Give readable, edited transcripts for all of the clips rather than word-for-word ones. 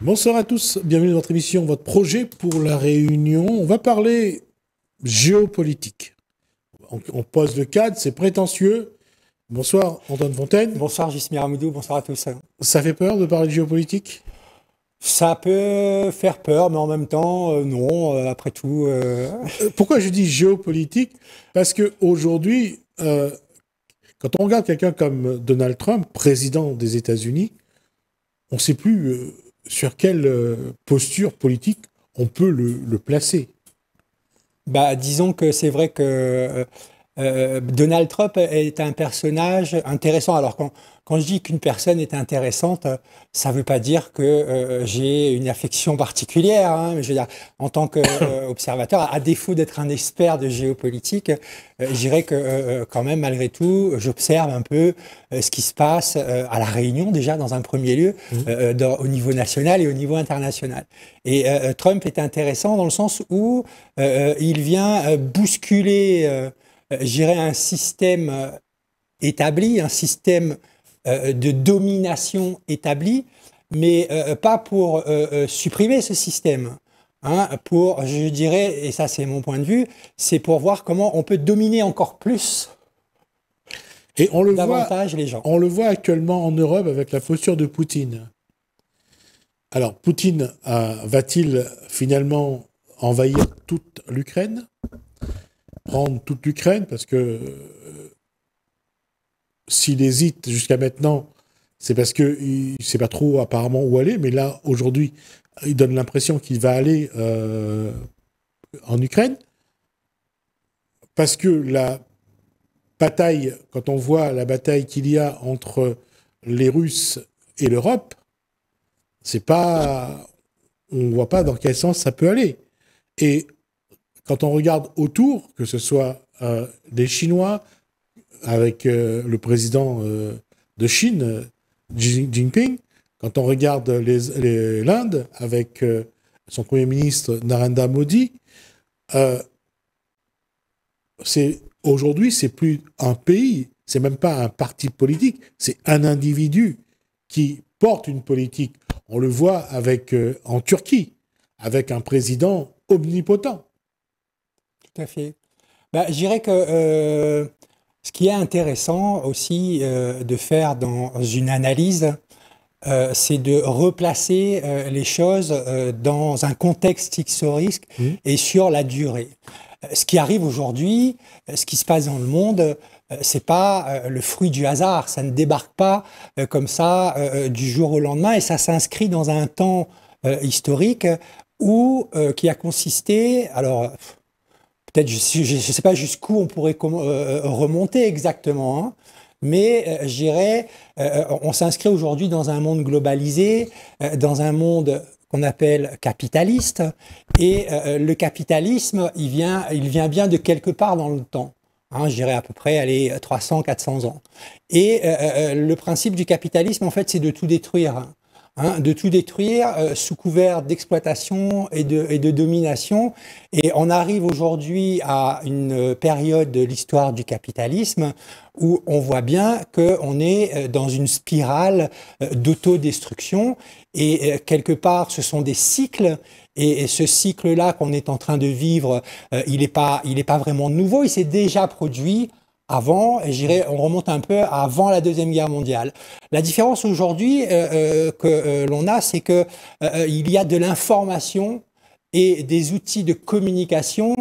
Bonsoir à tous, bienvenue dans votre émission, votre projet pour la Réunion. On va parler géopolitique. On pose le cadre, c'est prétentieux. Bonsoir Antoine Fontaine. Bonsoir Jismir Amoudou, bonsoir à tous. Ça fait peur de parler de géopolitique? Ça peut faire peur, mais en même temps, non, après tout... Pourquoi je dis géopolitique? Parce qu'aujourd'hui, quand on regarde quelqu'un comme Donald Trump, président des États-Unis, on ne sait plus sur quelle posture politique on peut le placer. Bah, disons que c'est vrai que Donald Trump est un personnage intéressant. Alors quand je dis qu'une personne est intéressante, ça ne veut pas dire que j'ai une affection particulière. Hein, mais je veux dire, en tant qu'observateur, à défaut d'être un expert de géopolitique, je dirais que quand même, malgré tout, j'observe un peu ce qui se passe à La Réunion, déjà dans un premier lieu, au niveau national et au niveau international. Et Trump est intéressant dans le sens où il vient bousculer... je dirais un système établi, un système de domination établi, mais pas pour supprimer ce système. Hein, pour, je dirais, et ça c'est mon point de vue, c'est pour voir comment on peut dominer encore plus et on le davantage les gens. On le voit actuellement en Europe avec la posture de Poutine. Alors, Poutine va-t-il finalement envahir toute l'Ukraine ? Prendre toute l'Ukraine, parce que s'il hésite jusqu'à maintenant, c'est parce qu'il ne sait pas trop apparemment où aller, mais là, aujourd'hui, il donne l'impression qu'il va aller en Ukraine, parce que la bataille, quand on voit la bataille qu'il y a entre les Russes et l'Europe, c'est pas... on ne voit pas dans quel sens ça peut aller. Et quand on regarde autour, que ce soit des Chinois, avec le président de Chine, Xi Jinping, quand on regarde l'Inde, avec son Premier ministre Narendra Modi, aujourd'hui, c'est plus un pays, c'est même pas un parti politique, c'est un individu qui porte une politique. On le voit avec, en Turquie, avec un président omnipotent. Tout à fait. Bah, je dirais que ce qui est intéressant aussi de faire dans une analyse, c'est de replacer les choses dans un contexte historique et sur la durée. Ce qui arrive aujourd'hui, ce qui se passe dans le monde, c'est pas le fruit du hasard, ça ne débarque pas comme ça du jour au lendemain et ça s'inscrit dans un temps historique où, qui a consisté, alors peut-être je ne sais pas jusqu'où on pourrait remonter exactement, hein, mais je dirais, on s'inscrit aujourd'hui dans un monde globalisé, dans un monde qu'on appelle capitaliste, et le capitalisme, il vient bien de quelque part dans le temps. Hein, je dirais à peu près, allez, 300, 400 ans. Et le principe du capitalisme, en fait, c'est de tout détruire. Hein, de tout détruire sous couvert d'exploitation et de domination. Et on arrive aujourd'hui à une période de l'histoire du capitalisme où on voit bien qu'on est dans une spirale d'autodestruction et quelque part ce sont des cycles et ce cycle-là qu'on est en train de vivre, il n'est pas vraiment nouveau, il s'est déjà produit avant, et je dirais, on remonte un peu avant la Deuxième Guerre mondiale. La différence aujourd'hui que l'on a, c'est que il y a de l'information et des outils de communication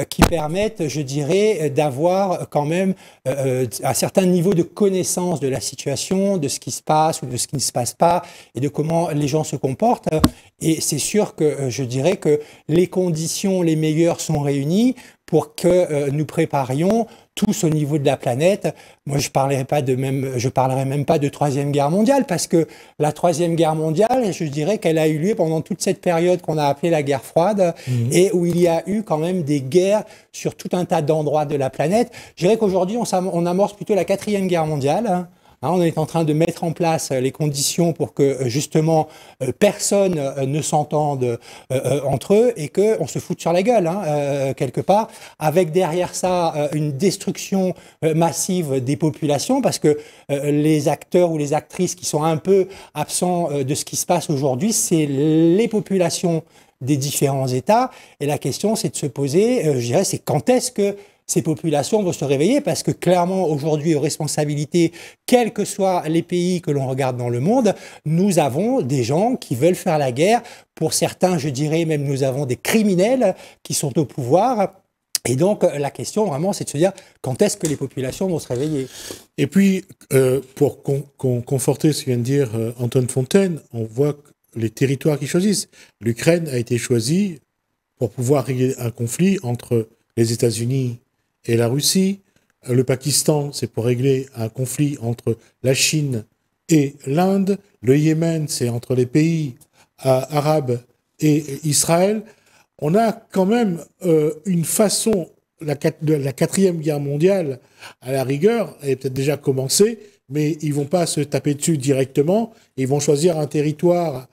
qui permettent, je dirais, d'avoir quand même un certain niveau de connaissance de la situation, de ce qui se passe ou de ce qui ne se passe pas, et de comment les gens se comportent. Et c'est sûr que je dirais que les conditions les meilleures sont réunies pour que nous préparions tous au niveau de la planète. Moi, je parlerai même pas de Troisième Guerre mondiale, parce que la Troisième Guerre mondiale, je dirais qu'elle a eu lieu pendant toute cette période qu'on a appelée la guerre froide, et où il y a eu quand même des guerres sur tout un tas d'endroits de la planète. Je dirais qu'aujourd'hui, on amorce plutôt la Quatrième Guerre mondiale, hein, Hein, on est en train de mettre en place les conditions pour que justement personne ne s'entende entre eux et qu'on se foute sur la gueule, hein, quelque part, avec derrière ça une destruction massive des populations, parce que les acteurs ou les actrices qui sont un peu absents de ce qui se passe aujourd'hui, c'est les populations des différents États. Et la question, c'est de se poser, je dirais, c'est quand est-ce que ces populations vont se réveiller, parce que clairement, aujourd'hui, aux responsabilités, quels que soient les pays que l'on regarde dans le monde, nous avons des gens qui veulent faire la guerre. Pour certains, je dirais même, nous avons des criminels qui sont au pouvoir. Et donc, la question, vraiment, c'est de se dire, quand est-ce que les populations vont se réveiller? Et puis, pour conforter ce que vient de dire Antoine Fontaine, on voit les territoires qu'ils choisissent. L'Ukraine a été choisie pour pouvoir régler un conflit entre les États-Unis et la Russie. Le Pakistan, c'est pour régler un conflit entre la Chine et l'Inde. Le Yémen, c'est entre les pays arabes et Israël. On a quand même une façon, la 4e guerre mondiale, à la rigueur, elle est peut-être déjà commencée, mais ils vont pas se taper dessus directement, ils vont choisir un territoire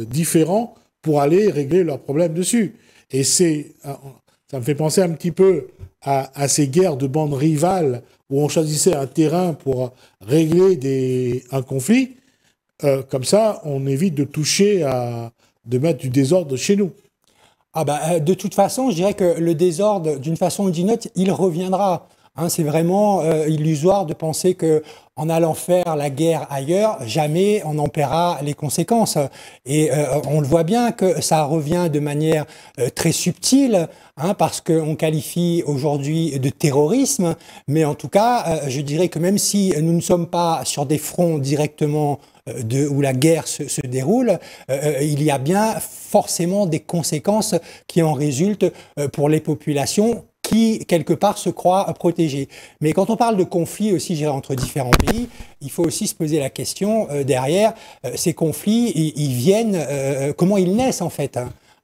différent pour aller régler leurs problèmes dessus. Et ça me fait penser un petit peu à ces guerres de bandes rivales où on choisissait un terrain pour régler un conflit. Comme ça, on évite de toucher de mettre du désordre chez nous. Ah bah, de toute façon, je dirais que le désordre, d'une façon ou d'une autre, il reviendra. Hein, c'est vraiment illusoire de penser que en allant faire la guerre ailleurs, jamais on en paiera les conséquences. Et on le voit bien que ça revient de manière très subtile, hein, parce qu'on qualifie aujourd'hui de terrorisme. Mais en tout cas, je dirais que même si nous ne sommes pas sur des fronts directement où la guerre se déroule, il y a bien forcément des conséquences qui en résultent pour les populations qui, quelque part, se croient protégés. Mais quand on parle de conflits aussi, je dirais, entre différents pays, il faut aussi se poser la question derrière, ces conflits, ils viennent, comment ils naissent en fait,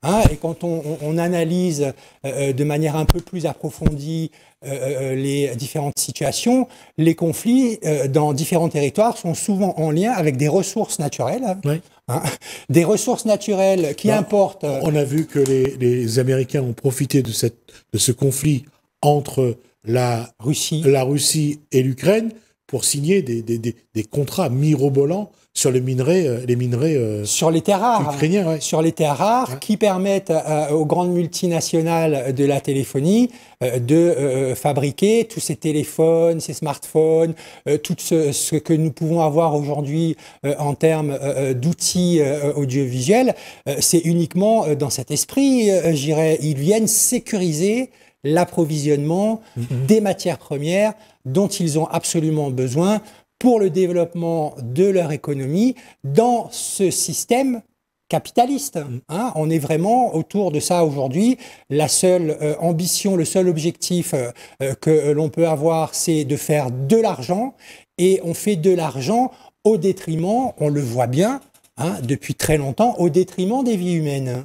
hein, et quand on analyse de manière un peu plus approfondie les différentes situations, les conflits dans différents territoires sont souvent en lien avec des ressources naturelles. Oui. Hein, des ressources naturelles qui importent. On a vu que les Américains ont profité de ce conflit entre la Russie et l'Ukraine pour signer des contrats mirobolants sur les minerais sur les terres rares, ukrainiens, ouais. Sur les terres rares, ouais. Qui permettent aux grandes multinationales de la téléphonie de fabriquer tous ces téléphones, ces smartphones, tout ce que nous pouvons avoir aujourd'hui en termes d'outils audiovisuels. C'est uniquement dans cet esprit, je dirais, ils viennent sécuriser l'approvisionnement des matières premières dont ils ont absolument besoin pour le développement de leur économie dans ce système capitaliste. Hein, on est vraiment autour de ça aujourd'hui. La seule ambition, le seul objectif que l'on peut avoir, c'est de faire de l'argent. Et on fait de l'argent au détriment, on le voit bien, hein, depuis très longtemps, au détriment des vies humaines.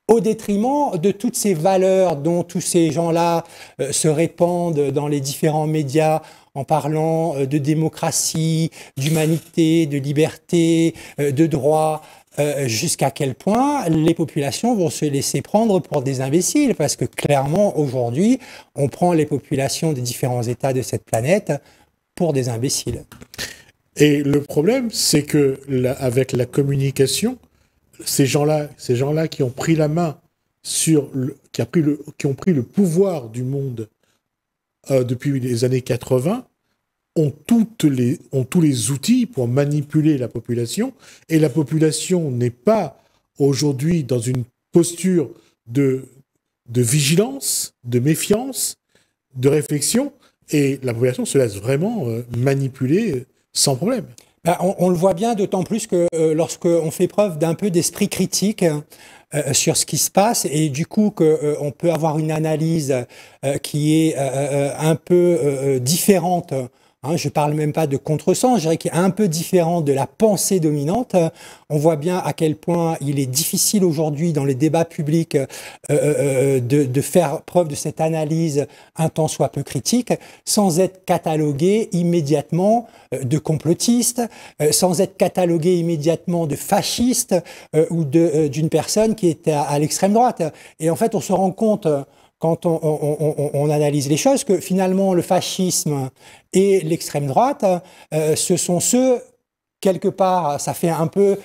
Au détriment de toutes ces valeurs dont tous ces gens-là se répandent dans les différents médias en parlant de démocratie, d'humanité, de liberté, de droit, jusqu'à quel point les populations vont se laisser prendre pour des imbéciles, parce que clairement, aujourd'hui, on prend les populations des différents États de cette planète pour des imbéciles. Et le problème, c'est que avec la communication, ces gens-là qui ont pris la main qui ont pris le pouvoir du monde depuis les années 80, ont tous les outils pour manipuler la population, et la population n'est pas aujourd'hui dans une posture de vigilance, de méfiance, de réflexion, et la population se laisse vraiment manipuler sans problème. Ben, on le voit bien, d'autant plus que lorsqu'on fait preuve d'un peu d'esprit critique sur ce qui se passe, et du coup qu'on peut avoir une analyse qui est un peu différente Hein, je ne parle même pas de contresens, je dirais qu'il est un peu différent de la pensée dominante. On voit bien à quel point il est difficile aujourd'hui dans les débats publics de faire preuve de cette analyse un tant soit peu critique, sans être catalogué immédiatement de complotiste, sans être catalogué immédiatement de fasciste ou d'une personne qui est à l'extrême droite. Et en fait, on se rend compte quand on analyse les choses, que finalement le fascisme et l'extrême droite, ce sont ceux, quelque part, ça fait un peu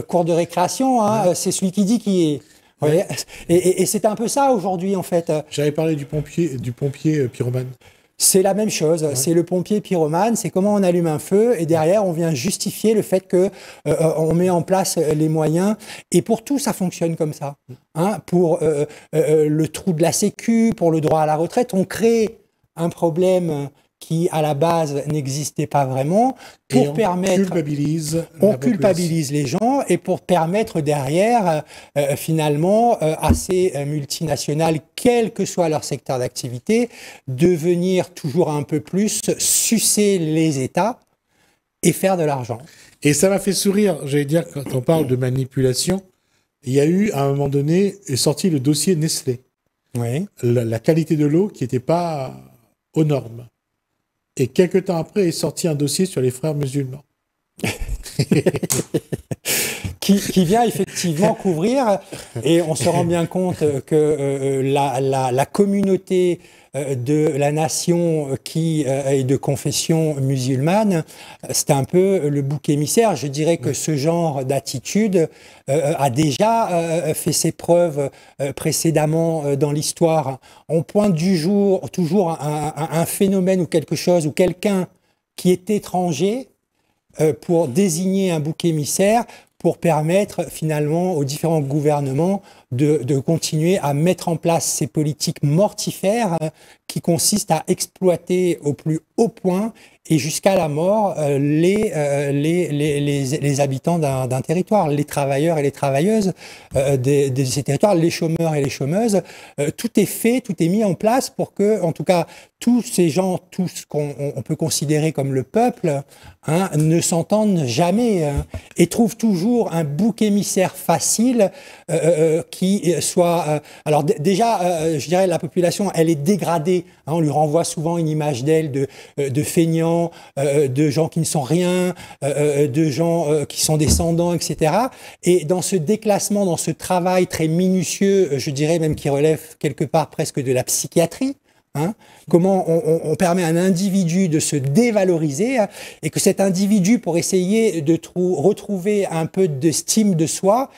cours de récréation, hein, c'est celui qui dit qui est. Ouais. Et c'est un peu ça aujourd'hui, en fait. J'avais parlé du pompier pyromane. C'est la même chose, ouais. C'est le pompier pyromane, c'est comment on allume un feu et derrière on vient justifier le fait que on met en place les moyens et pour tout ça fonctionne comme ça. Hein, pour le trou de la sécu, pour le droit à la retraite, on crée un problème qui à la base n'existait pas vraiment pour permettre on culpabilise les gens et pour permettre derrière finalement à ces multinationales, quel que soit leur secteur d'activité, de venir toujours un peu plus sucer les États et faire de l'argent. Et ça m'a fait sourire, j'allais dire, quand on parle de manipulation, il y a eu à un moment donné est sorti le dossier Nestlé. Oui. La qualité de l'eau qui n'était pas aux normes. Et quelques temps après est sorti un dossier sur les frères musulmans. qui vient effectivement couvrir, et on se rend bien compte que la communauté de la nation qui est de confession musulmane, c'est un peu le bouc émissaire. Je dirais que ce genre d'attitude a déjà fait ses preuves précédemment dans l'histoire. On pointe du jour toujours un phénomène ou quelque chose, ou quelqu'un qui est étranger, pour désigner un bouc émissaire, pour permettre finalement aux différents gouvernements de continuer à mettre en place ces politiques mortifères qui consistent à exploiter au plus haut point et jusqu'à la mort les habitants d'un territoire, les travailleurs et les travailleuses de ces territoires, les chômeurs et les chômeuses. Tout est fait, tout est mis en place pour que, en tout cas, tous ces gens, tout ce qu'on peut considérer comme le peuple, hein, ne s'entendent jamais et trouvent toujours un bouc émissaire facile qui soit... alors déjà, je dirais, la population, elle est dégradée. Hein, on lui renvoie souvent une image d'elle de feignants, de gens qui ne sont rien, de gens qui sont descendants, etc. Et dans ce déclassement, dans ce travail très minutieux, je dirais même qui relève quelque part presque de la psychiatrie, hein, comment on permet à un individu de se dévaloriser et que cet individu, pour essayer de retrouver un peu d'estime de soi,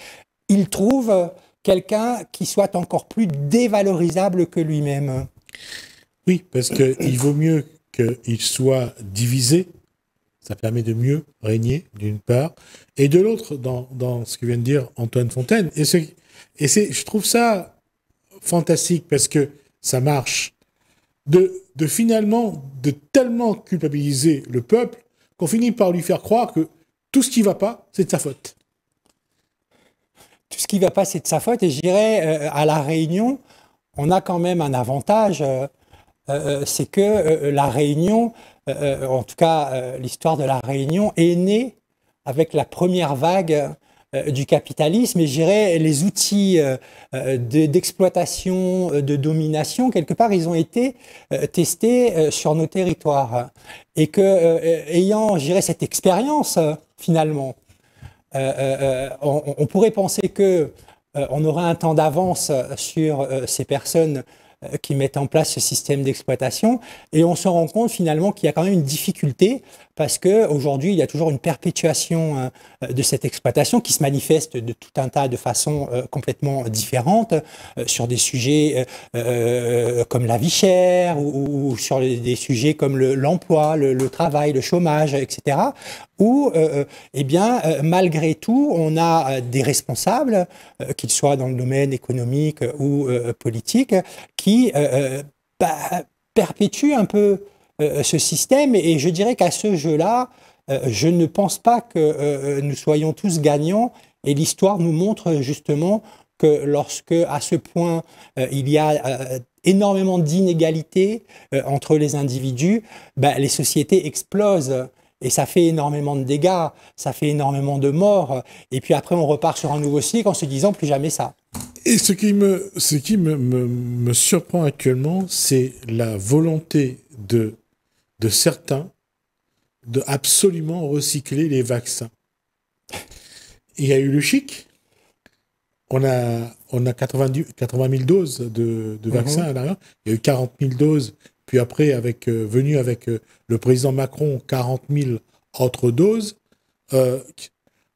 il trouve quelqu'un qui soit encore plus dévalorisable que lui-même. Oui, parce qu'il vaut mieux qu'il soit divisé, ça permet de mieux régner, d'une part, et de l'autre, dans ce que vient de dire Antoine Fontaine. Je trouve ça fantastique, parce que ça marche, de finalement, de tellement culpabiliser le peuple, qu'on finit par lui faire croire que tout ce qui ne va pas, c'est de sa faute. Tout ce qui ne va pas, c'est de sa faute, et je dirais, à La Réunion, on a quand même un avantage, c'est que la Réunion, en tout cas l'histoire de la Réunion, est née avec la première vague du capitalisme, et je dirais les outils d'exploitation, de domination, quelque part, ils ont été testés sur nos territoires. Et que, ayant, je dirais, cette expérience, finalement, on pourrait penser que on aurait un temps d'avance sur ces personnes qui mettent en place ce système d'exploitation, et on se rend compte finalement qu'il y a quand même une difficulté parce qu'aujourd'hui, il y a toujours une perpétuation de cette exploitation qui se manifeste de tout un tas de façons complètement différentes sur des sujets comme la vie chère ou sur des sujets comme l'emploi, le travail, le chômage, etc. Où, eh bien, malgré tout, on a des responsables, qu'ils soient dans le domaine économique ou politique, qui perpétuent un peu ce système, et je dirais qu'à ce jeu-là, je ne pense pas que nous soyons tous gagnants, et l'histoire nous montre justement que lorsque, à ce point, il y a énormément d'inégalités entre les individus, ben, les sociétés explosent. Et ça fait énormément de dégâts, ça fait énormément de morts. Et puis après, on repart sur un nouveau cycle en se disant plus jamais ça. Et ce qui me surprend actuellement, c'est la volonté de certains de absolument recycler les vaccins. Il y a eu le chic. On a 80 000 doses de vaccins à l'arrière. Il y a eu 40 000 doses. Puis après, venu avec le président Macron, 40 000 autres doses.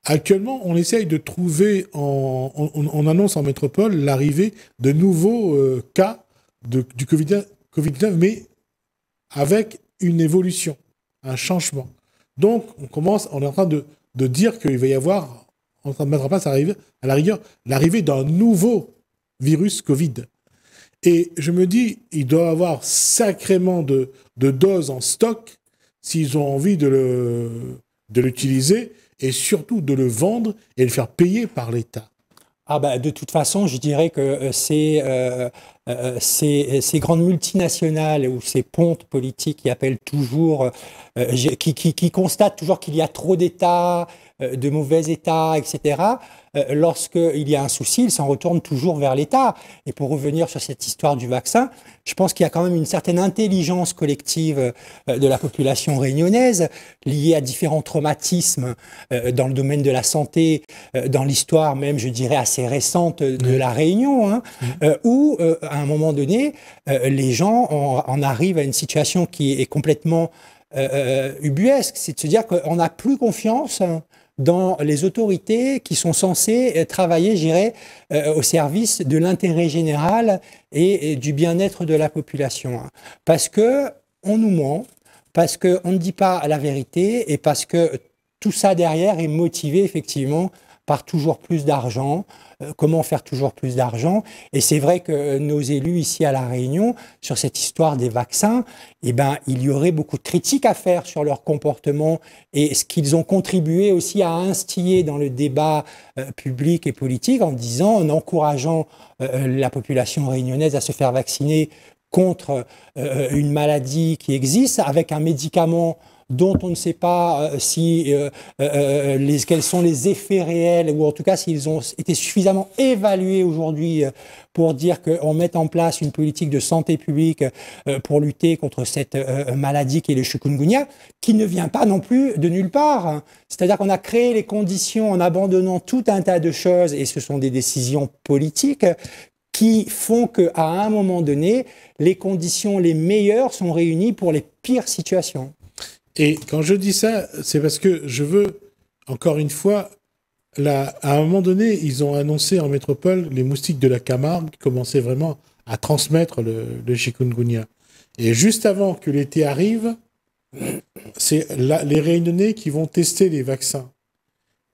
Actuellement, on essaye de trouver, on annonce en métropole l'arrivée de nouveaux cas du Covid-19, mais avec une évolution, un changement. Donc, on est en train de dire qu'il va y avoir, on est en train de mettre en place à la rigueur, l'arrivée d'un nouveau virus Covid. Et je me dis, il doit y avoir sacrément de doses en stock s'ils ont envie de l'utiliser et surtout de le vendre et le faire payer par l'État. Ah bah, de toute façon, je dirais que ces grandes multinationales ou ces pontes politiques qui appellent toujours, qui constatent toujours qu'il y a trop d'États, de mauvais États, etc., lorsqu'il y a un souci, ils s'en retournent toujours vers l'État. Et pour revenir sur cette histoire du vaccin, je pense qu'il y a quand même une certaine intelligence collective de la population réunionnaise liée à différents traumatismes dans le domaine de la santé, dans l'histoire même, je dirais, assez récente de la Réunion, hein, où, à un moment donné, les gens en arrivent à une situation qui est complètement ubuesque. C'est de se dire qu'on n'a plus confiance dans les autorités qui sont censées travailler, je dirais, au service de l'intérêt général et du bien-être de la population. Parce que on nous ment, parce qu'on ne dit pas la vérité et parce que tout ça derrière est motivé effectivement par toujours plus d'argent. Comment faire toujours plus d'argent? Et c'est vrai que nos élus ici à La Réunion, sur cette histoire des vaccins, eh ben, il y aurait beaucoup de critiques à faire sur leur comportement et ce qu'ils ont contribué aussi à instiller dans le débat public et politique en disant, en encourageant la population réunionnaise à se faire vacciner contre une maladie qui existe, avec un médicament dont on ne sait pas quels sont les effets réels, ou en tout cas s'ils ont été suffisamment évalués aujourd'hui pour dire qu'on mette en place une politique de santé publique pour lutter contre cette maladie qui est le chikungunya, qui ne vient pas non plus de nulle part. C'est-à-dire qu'on a créé les conditions en abandonnant tout un tas de choses, et ce sont des décisions politiques, qui font qu'à un moment donné, les conditions les meilleures sont réunies pour les pires situations. Et quand je dis ça, c'est parce que je veux, encore une fois, à un moment donné, ils ont annoncé en métropole, les moustiques de la Camargue commençaient vraiment à transmettre le chikungunya. Et juste avant que l'été arrive, c'est les Réunionnais qui vont tester les vaccins.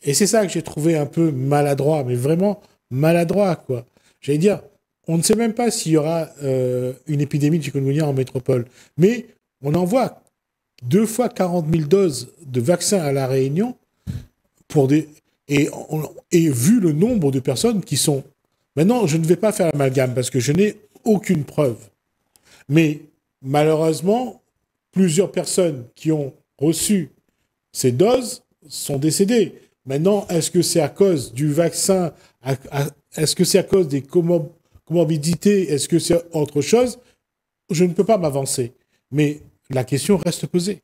Et c'est ça que j'ai trouvé un peu maladroit, mais vraiment maladroit, quoi. J'allais dire, on ne sait même pas s'il y aura une épidémie de chikungunya en métropole, mais on envoie 2 fois 40 000 doses de vaccins à La Réunion et vu le nombre de personnes qui sont... Maintenant, je ne vais pas faire l'amalgame parce que je n'ai aucune preuve. Mais malheureusement, plusieurs personnes qui ont reçu ces doses sont décédées. Maintenant, est-ce que c'est à cause du vaccin? Est-ce que c'est à cause des comorbidités? Est-ce que c'est autre chose? Je ne peux pas m'avancer. Mais la question reste posée.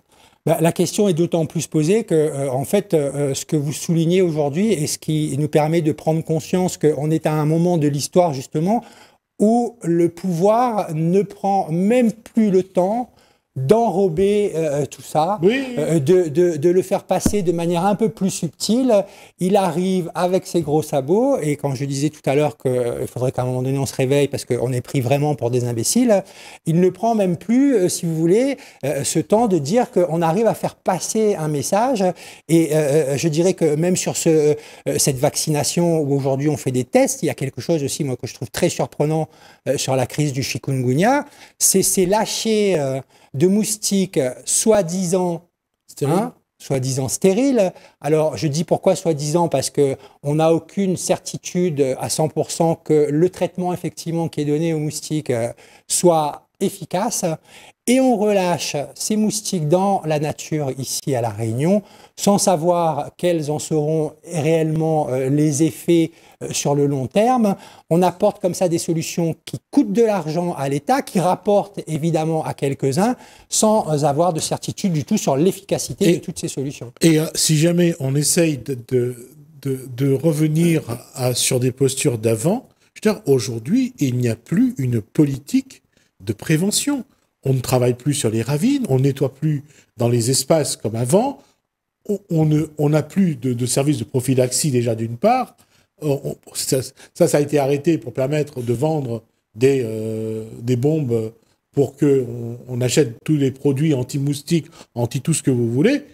La question est d'autant plus posée que, en fait, ce que vous soulignez aujourd'hui et ce qui nous permet de prendre conscience qu'on est à un moment de l'histoire, justement, où le pouvoir ne prend même plus le temps d'enrober tout ça, oui. De le faire passer de manière un peu plus subtile. Il arrive avec ses gros sabots, et quand je disais tout à l'heure qu'il faudrait qu'à un moment donné on se réveille parce qu'on est pris vraiment pour des imbéciles, il ne prend même plus, si vous voulez, ce temps de dire qu'on arrive à faire passer un message. Et je dirais que même sur cette vaccination où aujourd'hui on fait des tests, il y a quelque chose aussi, moi, que je trouve très surprenant sur la crise du chikungunya, c'est lâcher de moustiques soi-disant soi-disant stériles. Alors, je dis pourquoi soi-disant, parce qu'on n'a aucune certitude à 100% que le traitement effectivement qui est donné aux moustiques soit efficace. Et on relâche ces moustiques dans la nature ici à La Réunion, sans savoir quels en seront réellement les effets sur le long terme. On apporte comme ça des solutions qui coûtent de l'argent à l'État, qui rapportent évidemment à quelques-uns, sans avoir de certitude du tout sur l'efficacité de toutes ces solutions. Et si jamais on essaye de revenir sur des postures d'avant, je veux dire, aujourd'hui, il n'y a plus une politique de prévention. On ne travaille plus sur les ravines, on ne nettoie plus dans les espaces comme avant, on n'a plus de service de prophylaxie déjà d'une part. Ça a été arrêté pour permettre de vendre des bombes pour qu'on achète tous les produits anti-moustiques, anti-tout ce que vous voulez.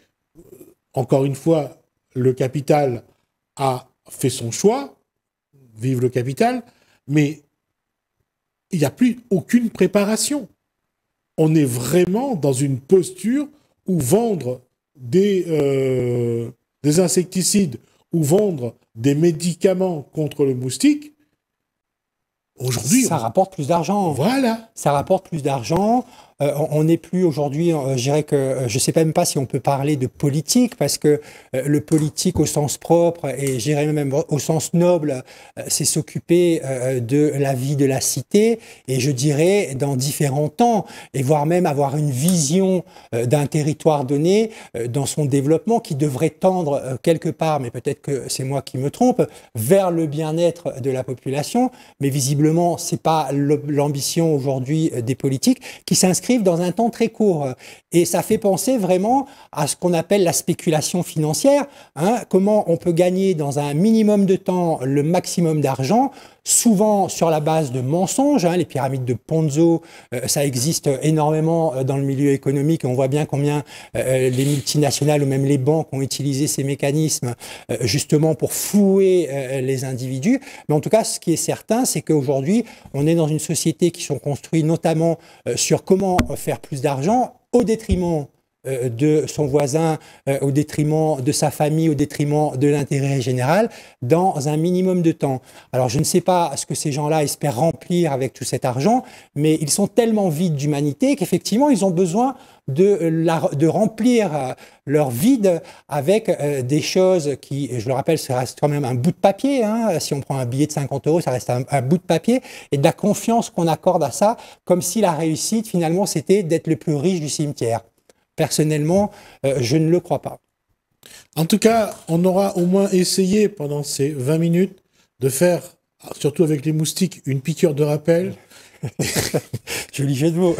Encore une fois, le capital a fait son choix, vive le capital, mais il n'y a plus aucune préparation. On est vraiment dans une posture où vendre des insecticides ou vendre des médicaments contre le moustique, aujourd'hui... Ça rapporte plus d'argent. Voilà. Ça rapporte plus d'argent. On n'est plus aujourd'hui, je dirais que je ne sais même pas si on peut parler de politique, parce que le politique au sens propre, et je dirais même au sens noble, c'est s'occuper de la vie de la cité, et je dirais dans différents temps, et voire même avoir une vision d'un territoire donné dans son développement qui devrait tendre quelque part, mais peut-être que c'est moi qui me trompe, vers le bien-être de la population. Mais visiblement, ce n'est pas l'ambition aujourd'hui des politiques qui s'inscrivent dans un temps très court. Et ça fait penser vraiment à ce qu'on appelle la spéculation financière. Comment on peut gagner dans un minimum de temps le maximum d'argent, souvent sur la base de mensonges. Les pyramides de Ponzo, ça existe énormément dans le milieu économique. Et on voit bien combien les multinationales ou même les banques ont utilisé ces mécanismes justement pour flouer les individus. Mais en tout cas, ce qui est certain, c'est qu'aujourd'hui, on est dans une société qui sont construites notamment sur comment faire plus d'argent au détriment de son voisin, au détriment de sa famille, au détriment de l'intérêt général, dans un minimum de temps. Alors je ne sais pas ce que ces gens-là espèrent remplir avec tout cet argent, mais ils sont tellement vides d'humanité qu'effectivement ils ont besoin de remplir leur vide avec des choses qui, je le rappelle, ça reste quand même un bout de papier. Si on prend un billet de 50 €, ça reste un bout de papier, et de la confiance qu'on accorde à ça, comme si la réussite, finalement, c'était d'être le plus riche du cimetière. Personnellement, je ne le crois pas. En tout cas, on aura au moins essayé pendant ces 20 minutes de faire, surtout avec les moustiques, une piqûre de rappel. Joli jeu de mots.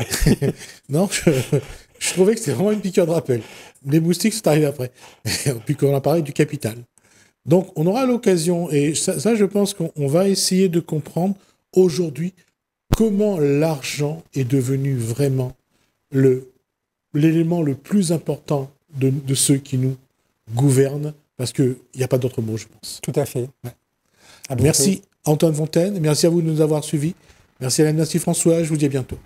Non, je trouvais que c'était vraiment une piqûre de rappel. Les moustiques sont arrivés après. Puis qu'on a parlé du capital. Donc, on aura l'occasion, et ça, je pense qu'on va essayer de comprendre aujourd'hui comment l'argent est devenu vraiment l'élément le plus important de ceux qui nous gouvernent, parce qu'il n'y a pas d'autre mot, je pense. Tout à fait. Ouais. Merci Antoine Fontaine, merci à vous de nous avoir suivis. Merci Alain Nassi François, je vous dis à bientôt.